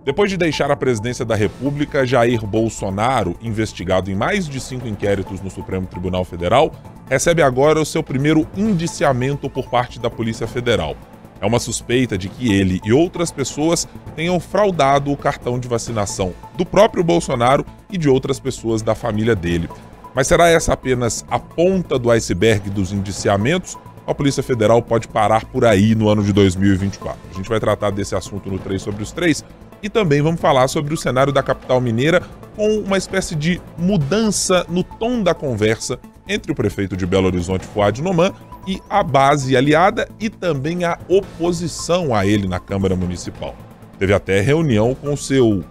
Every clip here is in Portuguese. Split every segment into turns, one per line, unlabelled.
Depois de deixar a presidência da República, Jair Bolsonaro, investigado em mais de 5 inquéritos no Supremo Tribunal Federal, recebe agora o seu primeiro indiciamento por parte da Polícia Federal. É uma suspeita de que ele e outras pessoas tenham fraudado o cartão de vacinação do próprio Bolsonaro e de outras pessoas da família dele. Mas será essa apenas a ponta do iceberg dos indiciamentos? A Polícia Federal pode parar por aí no ano de 2024. A gente vai tratar desse assunto no 3 sobre os 3 e também vamos falar sobre o cenário da capital mineira com uma espécie de mudança no tom da conversa entre o prefeito de Belo Horizonte, Fuad Noman, e a base aliada e também a oposição a ele na Câmara Municipal. Teve até reunião com o seu,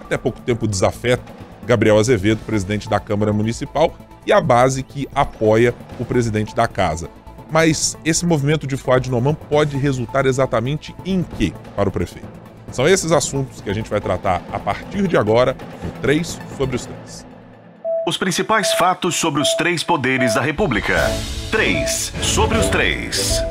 até pouco tempo, desafeto, Gabriel Azevedo, presidente da Câmara Municipal, e a base que apoia o presidente da casa. Mas esse movimento de Fuad Noman pode resultar exatamente em quê para o prefeito? São esses assuntos que a gente vai tratar a partir de agora no 3 sobre os 3.
Os principais fatos sobre os 3 poderes da República. 3 sobre os 3.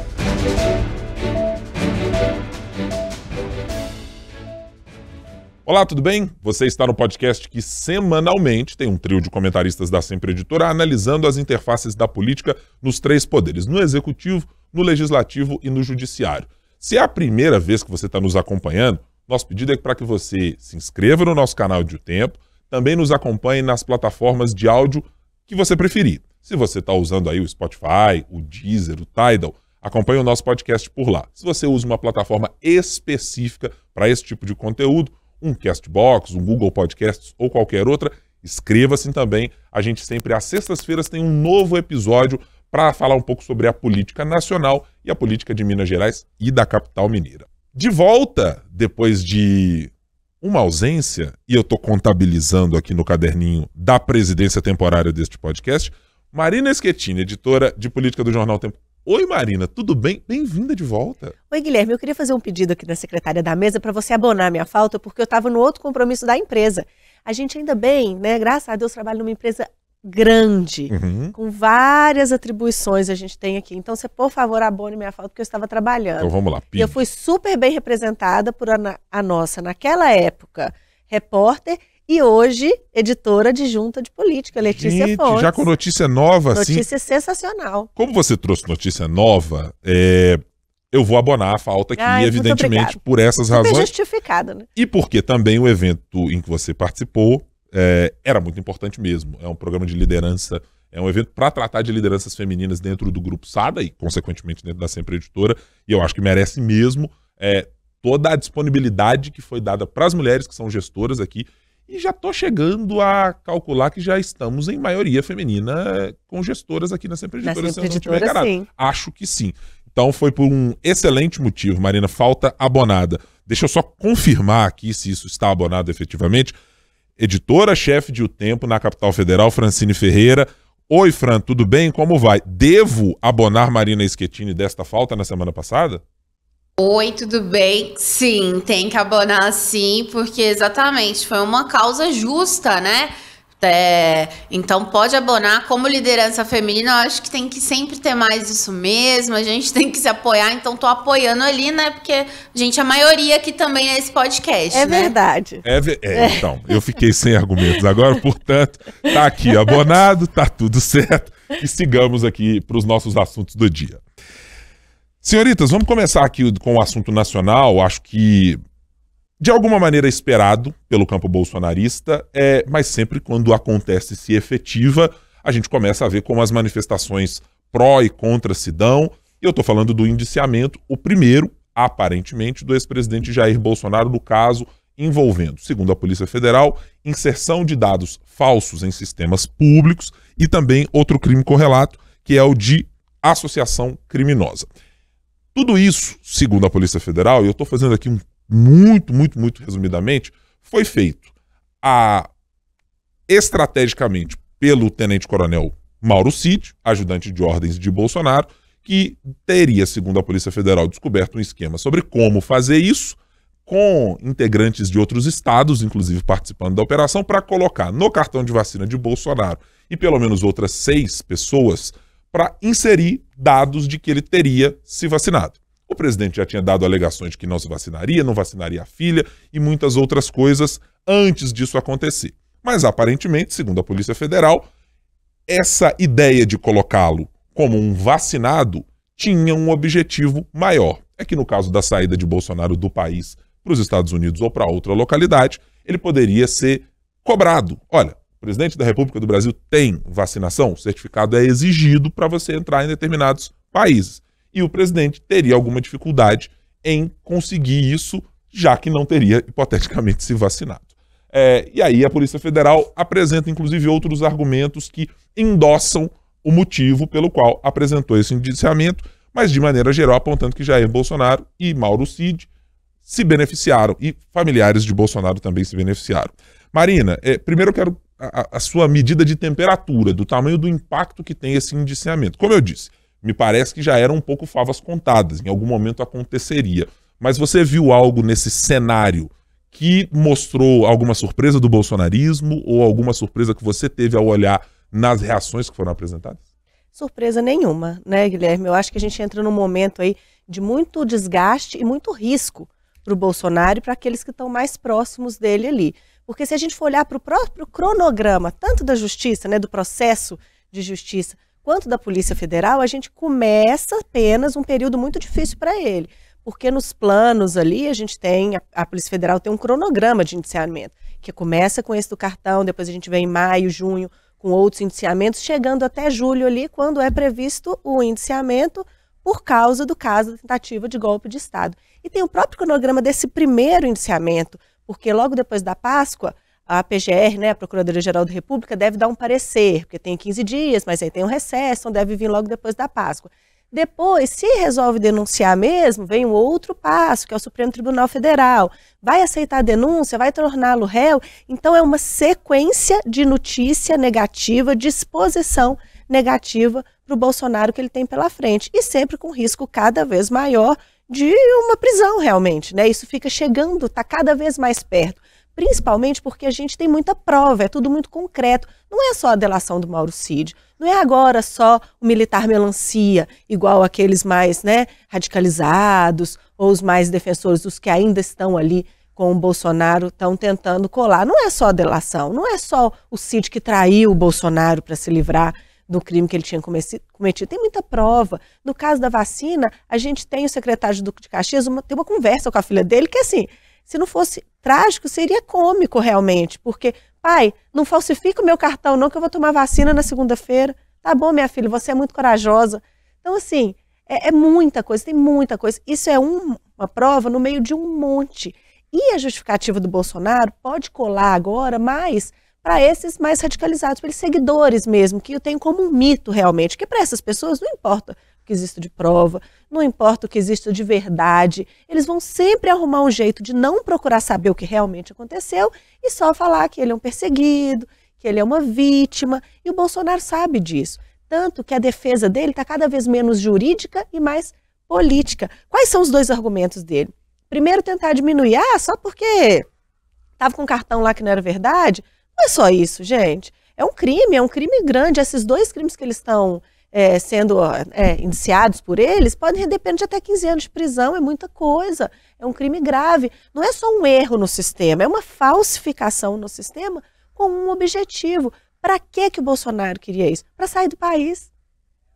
Olá, tudo bem? Você está no podcast que semanalmente tem um trio de comentaristas da Sempre Editora analisando as interfaces da política nos 3 poderes, no Executivo, no Legislativo e no Judiciário. Se é a primeira vez que você está nos acompanhando, nosso pedido é para que você se inscreva no nosso canal de O Tempo, também nos acompanhe nas plataformas de áudio que você preferir. Se você está usando aí o Spotify, o Deezer, o Tidal, acompanhe o nosso podcast por lá. Se você usa uma plataforma específica para esse tipo de conteúdo, um Castbox, um Google Podcasts ou qualquer outra, inscreva-se também. A gente sempre às sextas-feiras tem um novo episódio para falar um pouco sobre a política nacional e a política de Minas Gerais e da capital mineira. De volta, depois de uma ausência, e eu estou contabilizando aqui no caderninho da presidência temporária deste podcast, Marina Schettini, editora de política do Jornal Tempo. Oi, Marina, tudo bem? Bem-vinda de volta.
Oi, Guilherme, eu queria fazer um pedido aqui na secretária da mesa para você abonar a minha falta, porque eu estava no outro compromisso da empresa. A gente ainda bem, né, graças a Deus, trabalha numa empresa grande, com várias atribuições a gente tem aqui. Então, você, por favor, abone minha falta, porque eu estava trabalhando.
Então, vamos lá.
E eu fui super bem representada por a nossa, naquela época, repórter, e hoje, editora adjunta de política, Letícia Fontes.
Já com notícia nova, assim.
Notícia sensacional.
Como você trouxe notícia nova, eu vou abonar a falta aqui, evidentemente, por essas razões.
Super justificado, né?
E porque também o evento em que você participou era muito importante mesmo. É um programa de liderança, é um evento para tratar de lideranças femininas dentro do Grupo Sada e, consequentemente, dentro da Sempre Editora. E eu acho que merece mesmo toda a disponibilidade que foi dada para as mulheres que são gestoras aqui. E já estou chegando a calcular que já estamos em maioria feminina com gestoras aqui na Sempre Editora, se eu não estiver enganado. Sim. Acho que sim. Então foi por um excelente motivo, Marina, falta abonada. Deixa eu só confirmar aqui se isso está abonado efetivamente. Editora-chefe de O Tempo na capital federal, Francine Ferreira. Oi, Fran, tudo bem? Como vai? Devo abonar Marina Schettini desta falta na semana passada?
Oi, tudo bem? Sim, tem que abonar sim, porque exatamente foi uma causa justa, né? Então pode abonar. Como liderança feminina, eu acho que tem que sempre ter mais isso mesmo, a gente tem que se apoiar, então tô apoiando ali, né? Porque a gente é a maioria aqui também nesse podcast,
né?
Verdade.
Então, eu fiquei sem argumentos agora, portanto, tá aqui abonado, tá tudo certo, e sigamos aqui para os nossos assuntos do dia. Senhoritas, vamos começar aqui com o assunto nacional, acho que de alguma maneira esperado pelo campo bolsonarista, mas sempre quando acontece, se efetiva, a gente começa a ver como as manifestações pró e contra se dão. E eu estou falando do indiciamento, o primeiro, aparentemente, do ex-presidente Jair Bolsonaro, no caso envolvendo, segundo a Polícia Federal, inserção de dados falsos em sistemas públicos e também outro crime correlato, que é o de associação criminosa. Tudo isso, segundo a Polícia Federal, e eu estou fazendo aqui muito resumidamente, foi feito estrategicamente pelo tenente-coronel Mauro Cid, ajudante de ordens de Bolsonaro, que teria, segundo a Polícia Federal, descoberto um esquema sobre como fazer isso, com integrantes de outros estados, inclusive participando da operação, para colocar no cartão de vacina de Bolsonaro e pelo menos outras 6 pessoas para inserir dados de que ele teria se vacinado. O presidente já tinha dado alegações de que não se vacinaria, não vacinaria a filha e muitas outras coisas antes disso acontecer. Mas aparentemente, segundo a Polícia Federal, essa ideia de colocá-lo como um vacinado tinha um objetivo maior. É que no caso da saída de Bolsonaro do país para os Estados Unidos ou para outra localidade, ele poderia ser cobrado. Olha, o presidente da República do Brasil tem vacinação, o certificado é exigido para você entrar em determinados países. E o presidente teria alguma dificuldade em conseguir isso, já que não teria, hipoteticamente, se vacinado. E aí a Polícia Federal apresenta, inclusive, outros argumentos que endossam o motivo pelo qual apresentou esse indiciamento, mas de maneira geral apontando que Jair Bolsonaro e Mauro Cid se beneficiaram e familiares de Bolsonaro também se beneficiaram. Marina, primeiro eu quero a sua medida de temperatura, do tamanho do impacto que tem esse indiciamento. Como eu disse, me parece que já eram um pouco favas contadas, em algum momento aconteceria. Mas você viu algo nesse cenário que mostrou alguma surpresa do bolsonarismo ou alguma surpresa que você teve ao olhar nas reações que foram apresentadas?
Surpresa nenhuma, né, Guilherme? Eu acho que a gente entra num momento aí de muito desgaste e muito risco para o Bolsonaro e para aqueles que estão mais próximos dele ali. Porque se a gente for olhar para o próprio cronograma, tanto da justiça, né, do processo de justiça, quanto da Polícia Federal, a gente começa apenas um período muito difícil para ele. Porque nos planos ali, a gente tem, a Polícia Federal tem um cronograma de indiciamento, que começa com esse do cartão, depois a gente vem em maio, junho, com outros indiciamentos, chegando até julho ali, quando é previsto o indiciamento por causa do caso da tentativa de golpe de Estado. E tem o próprio cronograma desse primeiro indiciamento, porque logo depois da Páscoa, a PGR, né, a Procuradoria-Geral da República, deve dar um parecer, porque tem 15 dias, mas aí tem um recesso, então deve vir logo depois da Páscoa. Depois, se resolve denunciar mesmo, vem um outro passo, que é o Supremo Tribunal Federal. Vai aceitar a denúncia, vai torná-lo réu. Então é uma sequência de notícia negativa, de exposição negativa para o Bolsonaro que ele tem pela frente. E sempre com risco cada vez maior de uma prisão realmente, né? Isso fica chegando, está cada vez mais perto. Principalmente porque a gente tem muita prova, é tudo muito concreto. Não é só a delação do Mauro Cid, não é agora só o militar melancia, igual aqueles mais, né, radicalizados, ou os mais defensores, dos que ainda estão ali com o Bolsonaro, estão tentando colar. Não é só a delação, não é só o Cid que traiu o Bolsonaro para se livrar do crime que ele tinha cometido. Tem muita prova. No caso da vacina, a gente tem o secretário de Duque de Caxias, tem uma conversa com a filha dele que, assim, se não fosse trágico, seria cômico realmente, porque, pai, não falsifica o meu cartão não, que eu vou tomar vacina na segunda-feira. Tá bom, minha filha, você é muito corajosa. Então, assim, é muita coisa, tem muita coisa. Isso é uma prova no meio de um monte. E a justificativa do Bolsonaro pode colar agora mais para esses mais radicalizados, para eles seguidores mesmo, que eu tenho como um mito realmente, que para essas pessoas não importa o que existe de prova, não importa o que existe de verdade, eles vão sempre arrumar um jeito de não procurar saber o que realmente aconteceu e só falar que ele é um perseguido, que ele é uma vítima, e o Bolsonaro sabe disso. Tanto que a defesa dele está cada vez menos jurídica e mais política. Quais são os dois argumentos dele? Primeiro, tentar diminuir, só porque estava com um cartão lá que não era verdade. Não é só isso, gente. É um crime grande. Esses dois crimes que eles estão sendo indiciados por eles, podem render pena de até 15 anos de prisão, é muita coisa, é um crime grave. Não é só um erro no sistema, é uma falsificação no sistema com um objetivo. Para que o Bolsonaro queria isso? Para sair do país.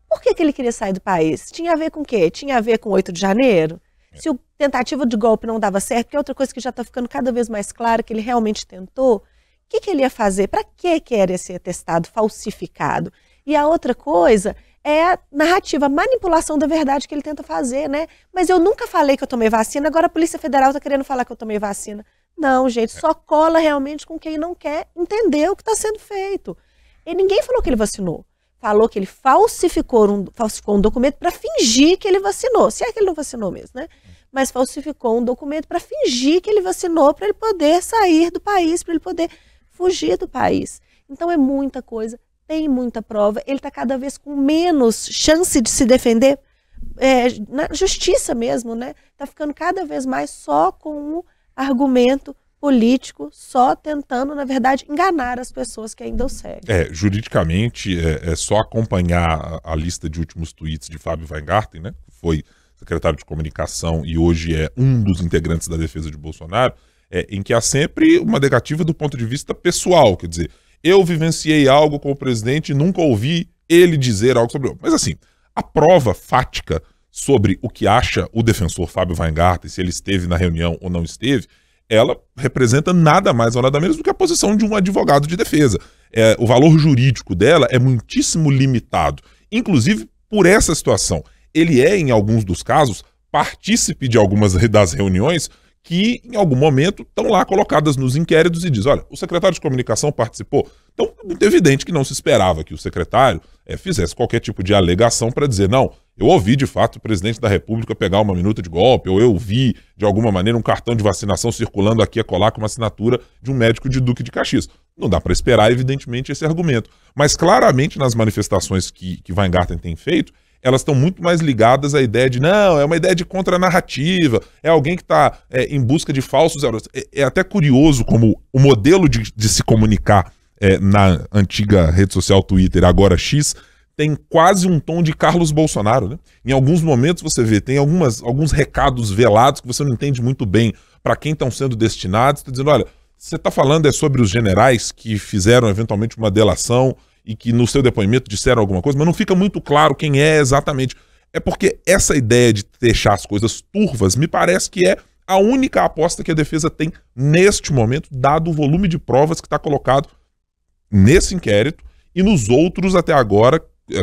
Por que ele queria sair do país? Tinha a ver com o quê? Tinha a ver com 8 de janeiro? Se a tentativa de golpe não dava certo, que é outra coisa que já está ficando cada vez mais clara, que ele realmente tentou, o que ele ia fazer? Para que era esse atestado falsificado? E a outra coisa é a narrativa, a manipulação da verdade que ele tenta fazer, né? Mas eu nunca falei que eu tomei vacina, agora a Polícia Federal está querendo falar que eu tomei vacina. Não, gente, só cola realmente com quem não quer entender o que está sendo feito. E ninguém falou que ele vacinou. Falou que ele falsificou um documento para fingir que ele vacinou. Se é que ele não vacinou mesmo, né? Mas falsificou um documento para fingir que ele vacinou, para ele poder sair do país, para ele poder fugir do país. Então é muita coisa. Tem muita prova, ele está cada vez com menos chance de se defender, na justiça mesmo, né? Está ficando cada vez mais só com um argumento político, só tentando, na verdade, enganar as pessoas que ainda o seguem.
Juridicamente, é só acompanhar a lista de últimos tweets de Fábio Weingarten, né? Foi secretário de comunicação e hoje é um dos integrantes da defesa de Bolsonaro, em que há sempre uma negativa do ponto de vista pessoal, quer dizer, eu vivenciei algo com o presidente e nunca ouvi ele dizer algo sobre... Mas assim, a prova fática sobre o que acha o defensor Fábio Weingarten, se ele esteve na reunião ou não esteve, ela representa nada mais ou nada menos do que a posição de um advogado de defesa. O valor jurídico dela é muitíssimo limitado, inclusive por essa situação. Ele é, em alguns dos casos, partícipe de algumas das reuniões que, em algum momento, estão lá colocadas nos inquéritos e diz, olha, o secretário de comunicação participou. Então, é muito evidente que não se esperava que o secretário fizesse qualquer tipo de alegação para dizer, não, eu ouvi, de fato, o presidente da República pegar uma minuta de golpe, ou eu vi, de alguma maneira, um cartão de vacinação circulando aqui a colar com uma assinatura de um médico de Duque de Caxias. Não dá para esperar, evidentemente, esse argumento. Mas, claramente, nas manifestações que Weingarten tem feito, elas estão muito mais ligadas à ideia de, não, é uma ideia de contranarrativa, é alguém que está em busca de falsos heróis. É até curioso como o modelo de se comunicar na antiga rede social Twitter, agora X, tem quase um tom de Carlos Bolsonaro, né? Em alguns momentos você vê, tem alguns recados velados que você não entende muito bem para quem estão sendo destinados, está dizendo, olha, você está falando sobre os generais que fizeram eventualmente uma delação e que no seu depoimento disseram alguma coisa, mas não fica muito claro quem é exatamente. É porque essa ideia de deixar as coisas turvas me parece que é a única aposta que a defesa tem neste momento, dado o volume de provas que está colocado nesse inquérito e nos outros até agora,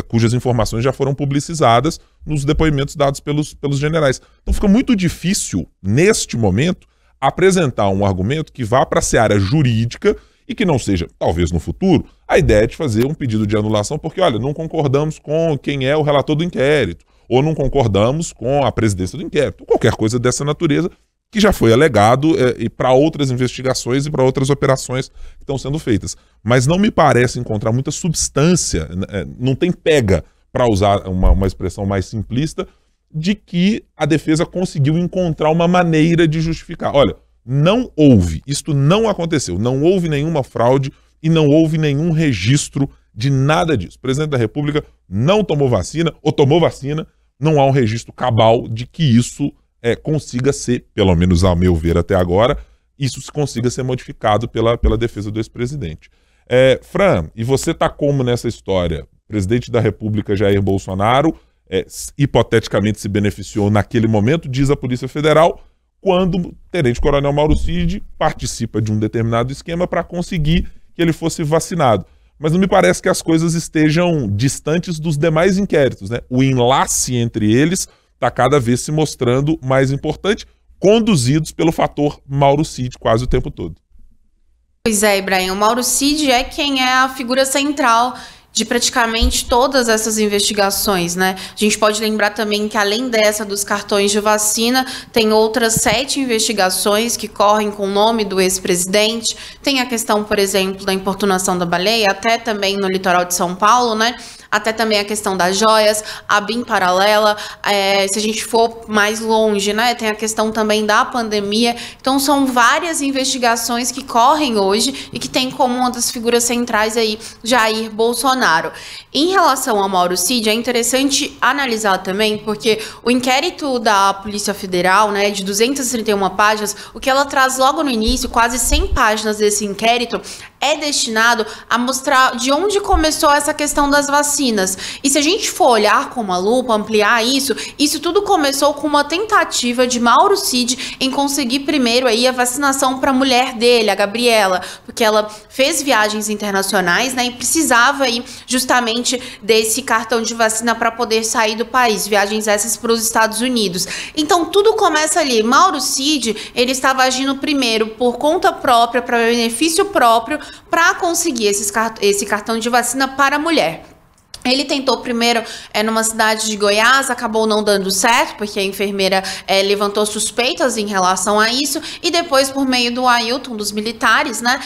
cujas informações já foram publicizadas nos depoimentos dados pelos generais. Então fica muito difícil, neste momento, apresentar um argumento que vá para a seara jurídica e que não seja, talvez no futuro, a ideia de fazer um pedido de anulação porque, olha, não concordamos com quem é o relator do inquérito, ou não concordamos com a presidência do inquérito, ou qualquer coisa dessa natureza que já foi alegado e para outras investigações e para outras operações que estão sendo feitas. Mas não me parece encontrar muita substância, não tem pega, para usar uma expressão mais simplista, de que a defesa conseguiu encontrar uma maneira de justificar. Olha, não houve, isto não aconteceu, não houve nenhuma fraude e não houve nenhum registro de nada disso. O presidente da República não tomou vacina, ou tomou vacina, não há um registro cabal de que isso consiga ser, pelo menos a meu ver até agora, isso consiga ser modificado pela defesa do ex-presidente. Fran, e você está como nessa história? O presidente da República, Jair Bolsonaro, hipoteticamente se beneficiou naquele momento, diz a Polícia Federal, quando o tenente-coronel Mauro Cid participa de um determinado esquema para conseguir que ele fosse vacinado. Mas não me parece que as coisas estejam distantes dos demais inquéritos, né? O enlace entre eles está cada vez se mostrando mais importante, conduzidos pelo fator Mauro Cid quase o tempo todo.
Pois é, Ibrahim, o Mauro Cid é quem é a figura central de praticamente todas essas investigações, né? A gente pode lembrar também que, além dessa dos cartões de vacina, tem outras 7 investigações que correm com o nome do ex-presidente. Tem a questão, por exemplo, da importunação da baleia, até também no litoral de São Paulo, né? Até também a questão das joias, a BIM paralela, se a gente for mais longe, né, tem a questão também da pandemia. Então são várias investigações que correm hoje e que tem como uma das figuras centrais aí Jair Bolsonaro. Em relação ao Mauro Cid, é interessante analisar também, porque o inquérito da Polícia Federal, né, de 231 páginas, o que ela traz logo no início, quase 100 páginas desse inquérito, é destinado a mostrar de onde começou essa questão das vacinas. E se a gente for olhar com uma lupa, ampliar isso tudo começou com uma tentativa de Mauro Cid em conseguir primeiro aí a vacinação para a mulher dele, a Gabriela, porque ela fez viagens internacionais, né, e precisava aí justamente desse cartão de vacina para poder sair do país, viagens essas para os Estados Unidos. Então tudo começa ali. Mauro Cid, ele estava agindo primeiro por conta própria, para benefício próprio, para conseguir esse cartão de vacina para a mulher. Ele tentou primeiro numa cidade de Goiás, acabou não dando certo, porque a enfermeira levantou suspeitas em relação a isso, e depois, por meio do Ailton, dos militares, né,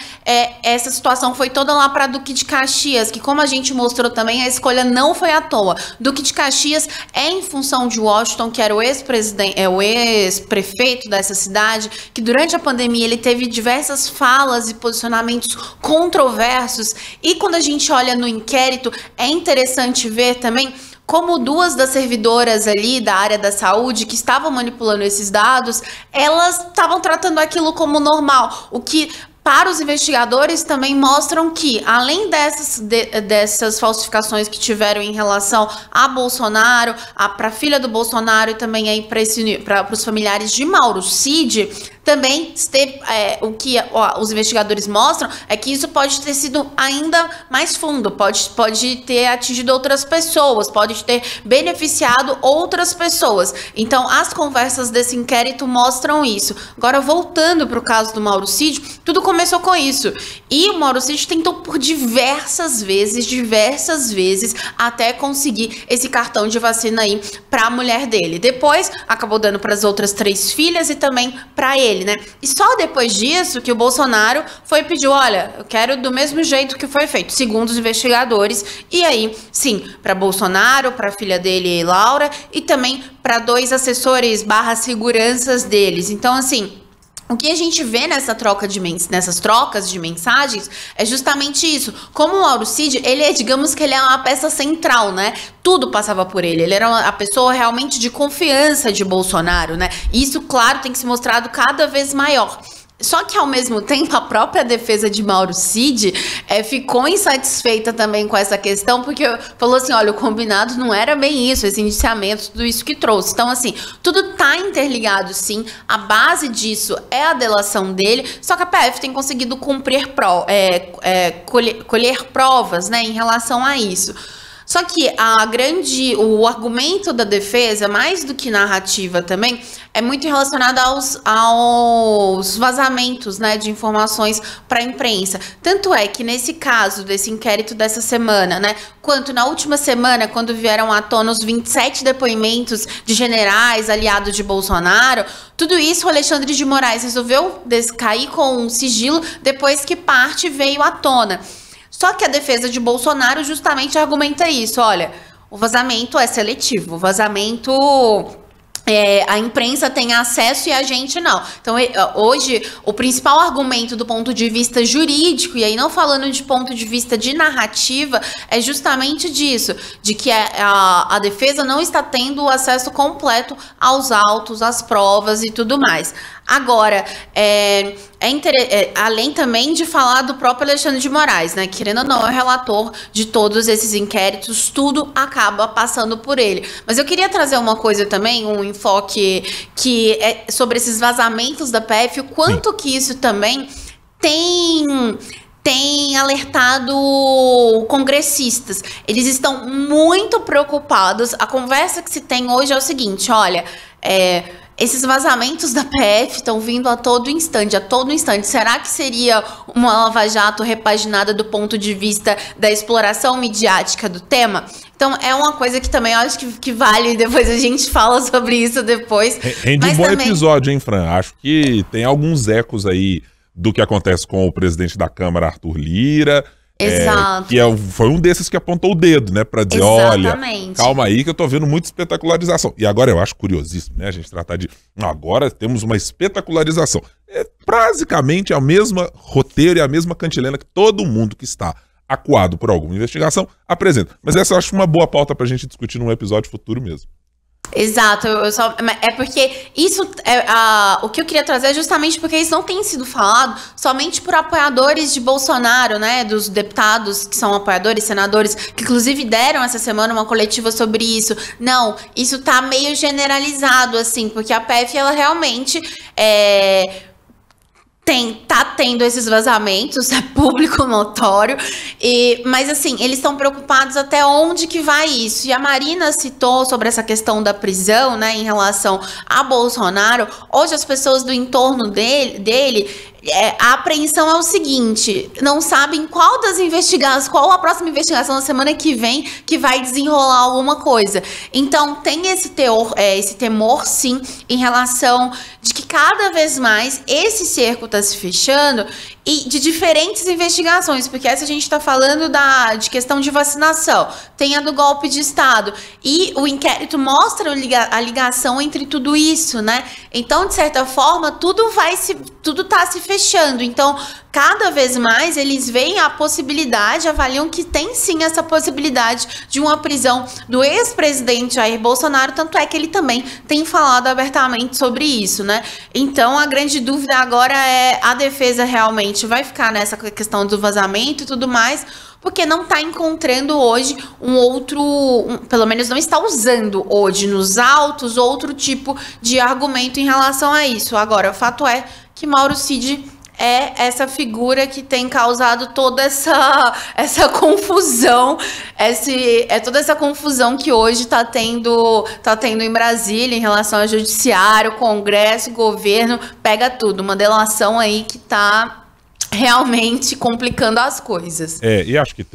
essa situação foi toda lá para Duque de Caxias, que, como a gente mostrou também, a escolha não foi à toa. Duque de Caxias é em função de Washington, que era o ex-prefeito dessa cidade, que durante a pandemia ele teve diversas falas e posicionamentos controversos, e quando a gente olha no inquérito, é interessante ver também como 2 das servidoras ali da área da saúde que estavam manipulando esses dados, elas estavam tratando aquilo como normal, o que para os investigadores também mostram que, além dessas falsificações que tiveram em relação a Bolsonaro, para a filha do Bolsonaro e também aí para os familiares de Mauro Cid, também o que os investigadores mostram é que isso pode ter sido ainda mais fundo, pode ter atingido outras pessoas, pode ter beneficiado outras pessoas. Então, as conversas desse inquérito mostram isso. Agora, voltando para o caso do Mauro Cid, tudo começou com isso. E o Mauro Cid tentou por diversas vezes, até conseguir esse cartão de vacina aí para a mulher dele. Depois, acabou dando para as outras 3 filhas e também para ele, né? E só depois disso que o Bolsonaro foi pedir, olha, eu quero do mesmo jeito que foi feito, segundo os investigadores. E aí, sim, para Bolsonaro, para a filha dele, Laura, e também para 2 assessores / seguranças deles. Então, assim, o que a gente vê nessas trocas de mensagens é justamente isso. Como o Mauro Cid, digamos que ele é uma peça central, né? Tudo passava por ele. Ele era a pessoa realmente de confiança de Bolsonaro, né? E isso, claro, tem que ser mostrado cada vez maior. Só que, ao mesmo tempo, a própria defesa de Mauro Cid ficou insatisfeita também com essa questão, porque falou assim, olha, o combinado não era bem isso, esse indiciamento, tudo isso que trouxe. Então, assim, tudo tá interligado, sim. A base disso é a delação dele, só que a PF tem conseguido colher provas, né, em relação a isso. Só que o argumento da defesa, mais do que narrativa também, é muito relacionado aos vazamentos, né, de informações para a imprensa. Tanto é que nesse caso desse inquérito dessa semana, né, quanto na última semana, quando vieram à tona os 27 depoimentos de generais aliados de Bolsonaro, tudo isso o Alexandre de Moraes resolveu cair com um sigilo depois que parte veio à tona. Só que a defesa de Bolsonaro justamente argumenta isso, olha, o vazamento é seletivo, o vazamento... a imprensa tem acesso e a gente não. Então, hoje, o principal argumento do ponto de vista jurídico, e aí não falando de ponto de vista de narrativa, é justamente disso, de que a defesa não está tendo acesso completo aos autos, às provas e tudo mais. Agora, além também de falar do próprio Alexandre de Moraes, né? Querendo ou não, é o relator de todos esses inquéritos, tudo acaba passando por ele. Mas eu queria trazer uma coisa também, um enfoque que é sobre esses vazamentos da PF, o quanto que isso também tem alertado congressistas. Eles estão muito preocupados. A conversa que se tem hoje é o seguinte, olha, esses vazamentos da PF estão vindo a todo instante, Será que seria uma Lava Jato repaginada do ponto de vista da exploração midiática do tema? Então, é uma coisa que também eu acho que vale, depois a gente fala sobre isso depois.
Rende um bom episódio, hein, Fran? Acho que tem alguns ecos aí do que acontece com o presidente da Câmara, Arthur Lira.
Exato.
Que foi um desses que apontou o dedo, né? Pra dizer,
exatamente,
olha, calma aí que eu tô vendo muita espetacularização. E agora eu acho curiosíssimo, né? A gente tratar de, agora temos uma espetacularização. É basicamente a mesma roteiro e a mesma cantilena que todo mundo que está acuado por alguma investigação apresenta. Mas essa eu acho uma boa pauta pra gente discutir num episódio futuro mesmo.
Exato, é porque isso, o que eu queria trazer é justamente porque isso não tem sido falado somente por apoiadores de Bolsonaro, né, dos deputados que são apoiadores, senadores, que inclusive deram essa semana uma coletiva sobre isso. Não, isso tá meio generalizado, assim, porque a PF, ela realmente tá tendo esses vazamentos, é público notório, mas assim, eles estão preocupados até onde que vai isso. E a Marina citou sobre essa questão da prisão, né, em relação a Bolsonaro. Hoje as pessoas do entorno dele a apreensão é o seguinte, não sabem qual a próxima investigação na semana que vem que vai desenrolar alguma coisa. Então tem esse temor sim, em relação de que cada vez mais esse cerco está se fechando e de diferentes investigações, porque essa a gente está falando de questão de vacinação, tem a do golpe de Estado, e o inquérito mostra a ligação entre tudo isso, né? Então, de certa forma, tudo tá se fechando. fechando. Então, cada vez mais eles veem a possibilidade, avaliam que tem sim essa possibilidade de uma prisão do ex-presidente Jair Bolsonaro, tanto é que ele também tem falado abertamente sobre isso, né? Então, a grande dúvida agora é a defesa realmente vai ficar nessa questão do vazamento e tudo mais, porque não está encontrando hoje pelo menos não está usando hoje nos autos outro tipo de argumento em relação a isso. Agora, o fato é que Mauro Cid é essa figura que tem causado toda essa confusão, toda essa confusão que hoje está tendo em Brasília em relação ao judiciário, Congresso, governo, pega tudo, uma delação aí que está realmente complicando as coisas.
E acho que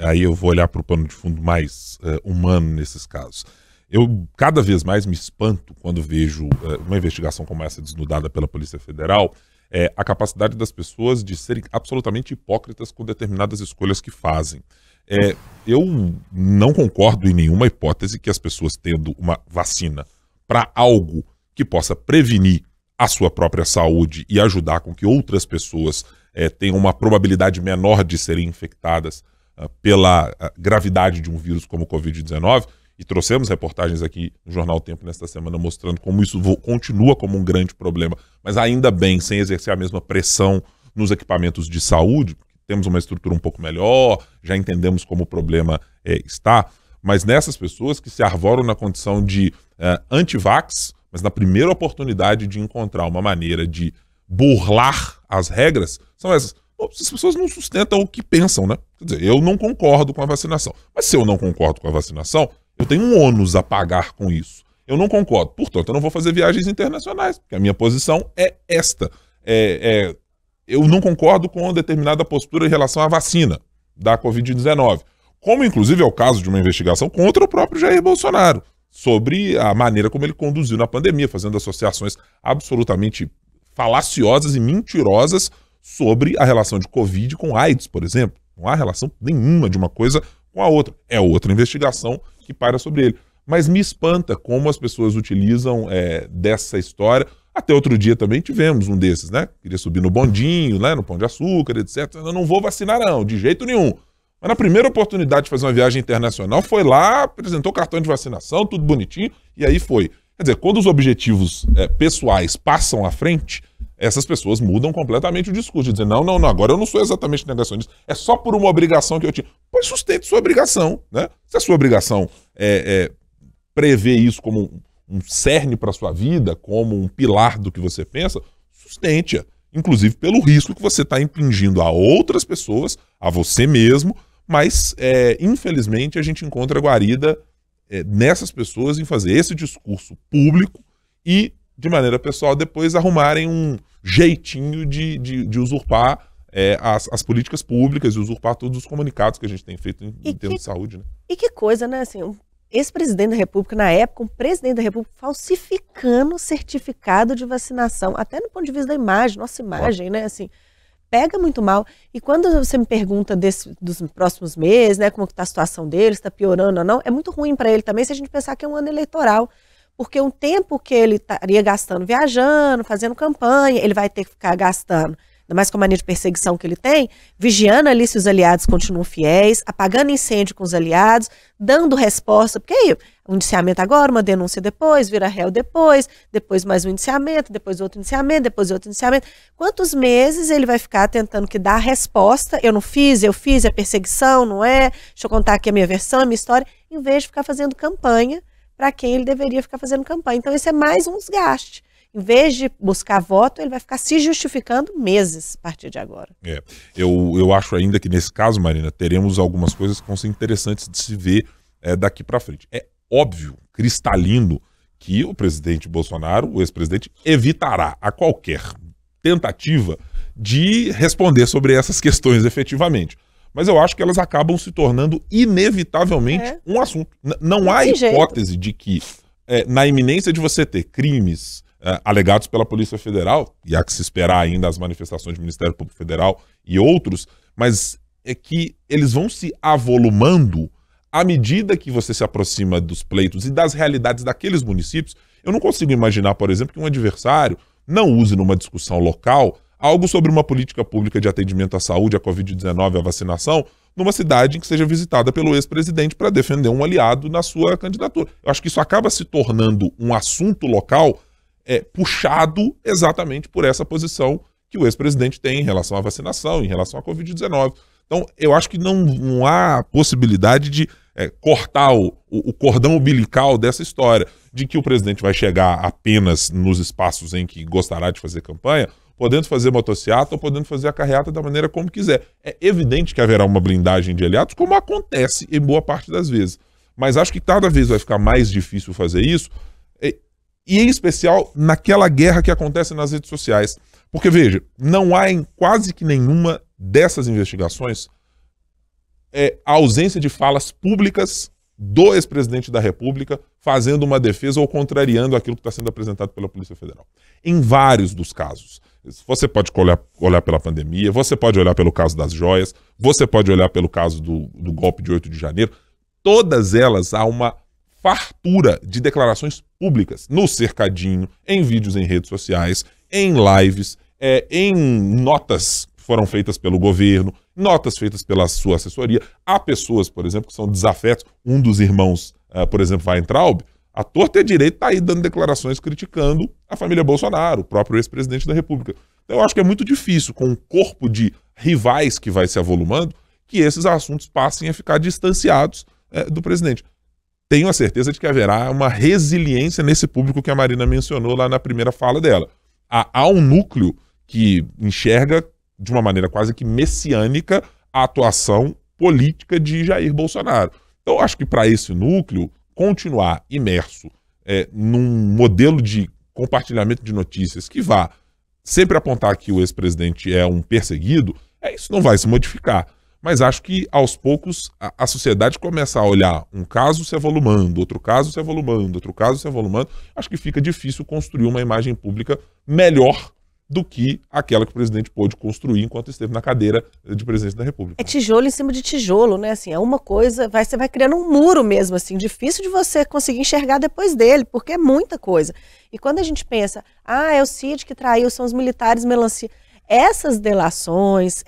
aí eu vou olhar para o pano de fundo mais humano nesses casos. Eu cada vez mais me espanto quando vejo uma investigação como essa desnudada pela Polícia Federal, a capacidade das pessoas de serem absolutamente hipócritas com determinadas escolhas que fazem. Eu não concordo em nenhuma hipótese que as pessoas tendo uma vacina para algo que possa prevenir a sua própria saúde e ajudar com que outras pessoas tenham uma probabilidade menor de serem infectadas pela gravidade de um vírus como o Covid-19, e trouxemos reportagens aqui no Jornal Tempo nesta semana mostrando como isso continua como um grande problema, mas ainda bem, sem exercer a mesma pressão nos equipamentos de saúde, porque temos uma estrutura um pouco melhor, já entendemos como o problema está, mas nessas pessoas que se arvoram na condição de anti-vax, mas na primeira oportunidade de encontrar uma maneira de burlar as regras, são essas. As pessoas não sustentam o que pensam, né? Quer dizer, eu não concordo com a vacinação. Mas se eu não concordo com a vacinação, eu tenho um ônus a pagar com isso. Eu não concordo. Portanto, eu não vou fazer viagens internacionais, porque a minha posição é esta. Eu não concordo com uma determinada postura em relação à vacina da Covid-19. Como, inclusive, é o caso de uma investigação contra o próprio Jair Bolsonaro, sobre a maneira como ele conduziu na pandemia, fazendo associações absolutamente falaciosas e mentirosas sobre a relação de Covid com AIDS, por exemplo. Não há relação nenhuma de uma coisa com a outra. É outra investigação que paira sobre ele. Mas me espanta como as pessoas utilizam dessa história. Até outro dia também tivemos um desses, né? Queria subir no bondinho, né? No Pão de Açúcar, etc. Eu não vou vacinar não, de jeito nenhum. Mas na primeira oportunidade de fazer uma viagem internacional, foi lá, apresentou cartão de vacinação, tudo bonitinho, e aí foi. Quer dizer, quando os objetivos pessoais passam à frente, essas pessoas mudam completamente o discurso, de dizer, não, agora eu não sou exatamente negacionista, é só por uma obrigação que eu tinha. Pois sustente sua obrigação, né? Se a sua obrigação prevê isso como um cerne para sua vida, como um pilar do que você pensa, sustente-a. Inclusive pelo risco que você está infligindo a outras pessoas, a você mesmo, mas infelizmente a gente encontra guarida nessas pessoas em fazer esse discurso público e, de maneira pessoal, depois arrumarem um jeitinho de usurpar as políticas públicas e usurpar todos os comunicados que a gente tem feito em termos de saúde. Né?
E que coisa, né? Assim, ex-presidente da República, na época, um presidente da República falsificando certificado de vacinação, até no ponto de vista da imagem, nossa imagem, né? Assim, pega muito mal. E quando você me pergunta dos próximos meses, né, como está a situação dele, se está piorando ou não, é muito ruim para ele também se a gente pensar que é um ano eleitoral. Porque o tempo que ele estaria gastando viajando, fazendo campanha, ele vai ter que ficar gastando, ainda mais com a mania de perseguição que ele tem, vigiando ali se os aliados continuam fiéis, apagando incêndio com os aliados, dando resposta, porque aí um indiciamento agora, uma denúncia depois, vira réu depois mais um indiciamento, depois outro indiciamento, depois outro indiciamento. Quantos meses ele vai ficar tentando que dar a resposta, eu fiz, é perseguição, não é? Deixa eu contar aqui a minha versão, a minha história, em vez de ficar fazendo campanha para quem ele deveria ficar fazendo campanha. Então isso é mais um desgaste. Em vez de buscar voto, ele vai ficar se justificando meses a partir de agora.
Eu acho ainda que nesse caso, Marina, teremos algumas coisas que vão ser interessantes de se ver daqui para frente. É óbvio, cristalino, que o presidente Bolsonaro, o ex-presidente, evitará a qualquer tentativa de responder sobre essas questões efetivamente. Mas eu acho que elas acabam se tornando inevitavelmente um assunto. Não há hipótese de que, na iminência de você ter crimes alegados pela Polícia Federal, e há que se esperar ainda as manifestações do Ministério Público Federal e outros, mas é que eles vão se avolumando à medida que você se aproxima dos pleitos e das realidades daqueles municípios. Eu não consigo imaginar, por exemplo, que um adversário não use numa discussão local algo sobre uma política pública de atendimento à saúde, à Covid-19, à vacinação, numa cidade em que seja visitada pelo ex-presidente para defender um aliado na sua candidatura. Eu acho que isso acaba se tornando um assunto local puxado exatamente por essa posição que o ex-presidente tem em relação à vacinação, em relação à Covid-19. Então, eu acho que não há possibilidade de cortar o cordão umbilical dessa história, de que o presidente vai chegar apenas nos espaços em que gostará de fazer campanha, podendo fazer motociata ou podendo fazer a carreata da maneira como quiser. É evidente que haverá uma blindagem de aliados, como acontece em boa parte das vezes. Mas acho que cada vez vai ficar mais difícil fazer isso, e em especial naquela guerra que acontece nas redes sociais. Porque, veja, não há em quase que nenhuma dessas investigações a ausência de falas públicas do ex-presidente da República fazendo uma defesa ou contrariando aquilo que está sendo apresentado pela Polícia Federal. Em vários dos casos. Você pode olhar pela pandemia, você pode olhar pelo caso das joias, você pode olhar pelo caso do golpe de 8 de janeiro. Todas elas há uma fartura de declarações públicas no cercadinho, em vídeos em redes sociais, em lives, em notas que foram feitas pelo governo, notas feitas pela sua assessoria. Há pessoas, por exemplo, que são desafetos. Um dos irmãos, por exemplo, Weintraub, a torta e a direita está aí dando declarações criticando a família Bolsonaro, o próprio ex-presidente da República. Então eu acho que é muito difícil, com um corpo de rivais que vai se avolumando, que esses assuntos passem a ficar distanciados do presidente. Tenho a certeza de que haverá uma resiliência nesse público que a Marina mencionou lá na primeira fala dela. Há um núcleo que enxerga de uma maneira quase que messiânica a atuação política de Jair Bolsonaro. Então eu acho que para esse núcleo continuar imerso num modelo de compartilhamento de notícias que vá sempre apontar que o ex-presidente é um perseguido, isso não vai se modificar. Mas acho que, aos poucos, a sociedade começa a olhar um caso se avolumando, outro caso se avolumando, outro caso se avolumando. Acho que fica difícil construir uma imagem pública melhor do que aquela que o presidente pôde construir enquanto esteve na cadeira de presidente da República.
É tijolo em cima de tijolo, né? Assim, é uma coisa, você vai criando um muro mesmo, assim, difícil de você conseguir enxergar depois dele, porque é muita coisa. E quando a gente pensa, é o Cid que traiu, são os militares melancia. Essas delações,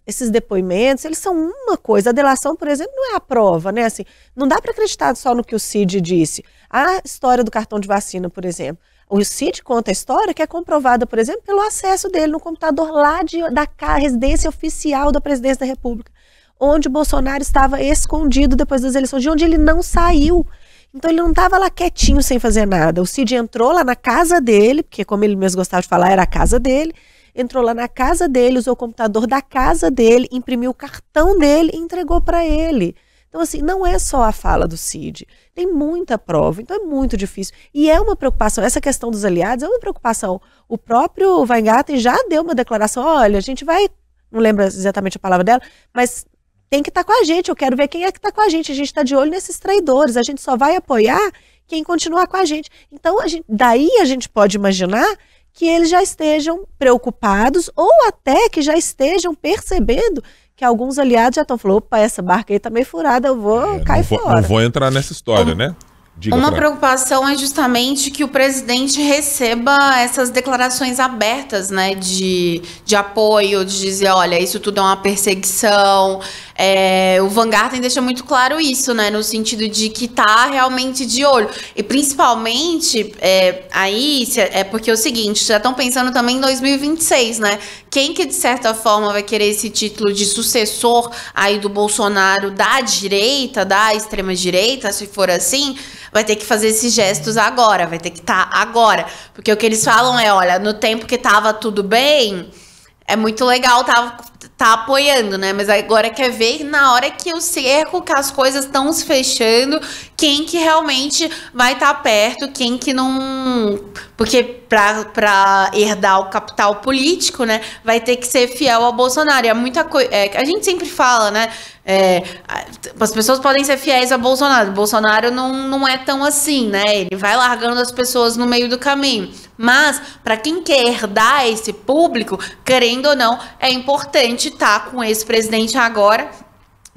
esses depoimentos, eles são uma coisa. A delação, por exemplo, não é a prova, né? Assim, não dá para acreditar só no que o Cid disse. A história do cartão de vacina, por exemplo. O Cid conta a história que é comprovada, por exemplo, pelo acesso dele no computador lá da residência oficial da presidência da República, onde Bolsonaro estava escondido depois das eleições, de onde ele não saiu. Então ele não estava lá quietinho sem fazer nada. O Cid entrou lá na casa dele, porque como ele mesmo gostava de falar, era a casa dele, entrou lá na casa dele, usou o computador da casa dele, imprimiu o cartão dele e entregou para ele. Então, assim, não é só a fala do Cid, tem muita prova, então é muito difícil. E é uma preocupação, essa questão dos aliados é uma preocupação. O próprio Weingarten já deu uma declaração, olha, a gente vai, não lembro exatamente a palavra dela, mas tem que estar com a gente, eu quero ver quem é que está com a gente está de olho nesses traidores, a gente só vai apoiar quem continuar com a gente. Então, daí a gente pode imaginar que eles já estejam preocupados ou até que já estejam percebendo que alguns aliados já estão falando, opa, essa barca aí tá meio furada, eu vou cair fora.
Não vou entrar nessa história, né?
Uma preocupação é justamente que o presidente receba essas declarações abertas, né, de apoio, de dizer, olha, isso tudo é uma perseguição. O Weingarten deixa muito claro isso, né, no sentido de que tá realmente de olho. E principalmente, porque é o seguinte, já estão pensando também em 2026, né? Quem que de certa forma vai querer esse título de sucessor aí do Bolsonaro da direita, da extrema direita, se for assim, vai ter que fazer esses gestos agora, vai ter que estar agora. Porque o que eles falam é, olha, no tempo que tava tudo bem, é muito legal tá apoiando, né? Mas agora quer ver na hora que o cerco, que as coisas estão se fechando, quem que realmente vai estar perto, quem que não... Porque para herdar o capital político, né, vai ter que ser fiel ao Bolsonaro. E é muita coisa... a gente sempre fala, né? As pessoas podem ser fiéis a Bolsonaro. Bolsonaro não é tão assim, né? Ele vai largando as pessoas no meio do caminho. Mas, para quem quer herdar esse público, querendo ou não, é importante estar com esse presidente agora,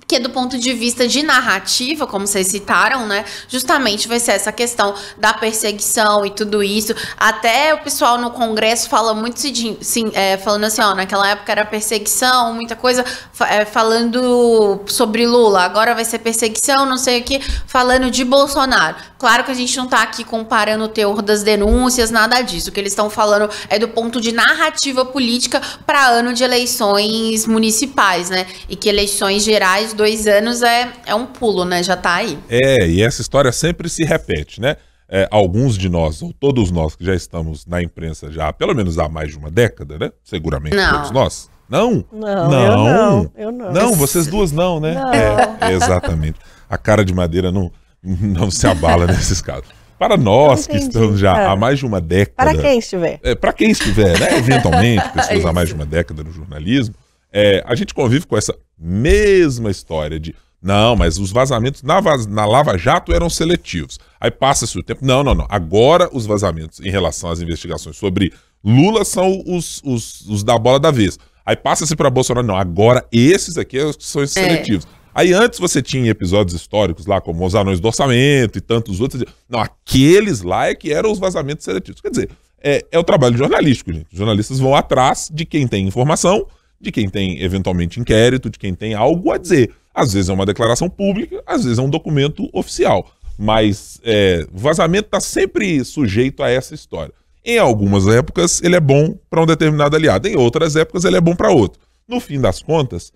que do ponto de vista de narrativa, como vocês citaram, né, justamente vai ser essa questão da perseguição e tudo isso. Até o pessoal no Congresso fala muito, falando assim, ó, naquela época era perseguição, muita coisa, falando sobre Lula, agora vai ser perseguição, não sei o que, falando de Bolsonaro. Claro que a gente não tá aqui comparando o teor das denúncias, nada disso. O que eles estão falando é do ponto de narrativa política para ano de eleições municipais, né, e que eleições gerais 2 anos é um pulo, né? Já tá aí.
E essa história sempre se repete, né? Alguns de nós, ou todos nós que já estamos na imprensa já, pelo menos há mais de uma década, né? Seguramente todos nós. Não?
Não, eu não.
Não, vocês duas não, né?
Não.
Exatamente. A cara de madeira não se abala nesses casos. Para nós que estamos já há mais de uma década...
Para quem estiver.
Para quem estiver, né? Eventualmente, pessoas há mais de uma década no jornalismo, a gente convive com essa mesma história de não, mas os vazamentos na Lava Jato eram seletivos. Aí passa-se o tempo, não. Agora os vazamentos em relação às investigações sobre Lula são os da bola da vez. Aí passa-se para Bolsonaro, não, agora esses aqui são os seletivos. Aí antes você tinha episódios históricos lá, como os anões do orçamento e tantos outros. Não, aqueles lá é que eram os vazamentos seletivos. Quer dizer, é o trabalho jornalístico, gente. Os jornalistas vão atrás de quem tem informação, de quem tem, eventualmente, inquérito, de quem tem algo a dizer. Às vezes é uma declaração pública, às vezes é um documento oficial. Mas o vazamento está sempre sujeito a essa história. Em algumas épocas, ele é bom para um determinado aliado. Em outras épocas, ele é bom para outro. No fim das contas,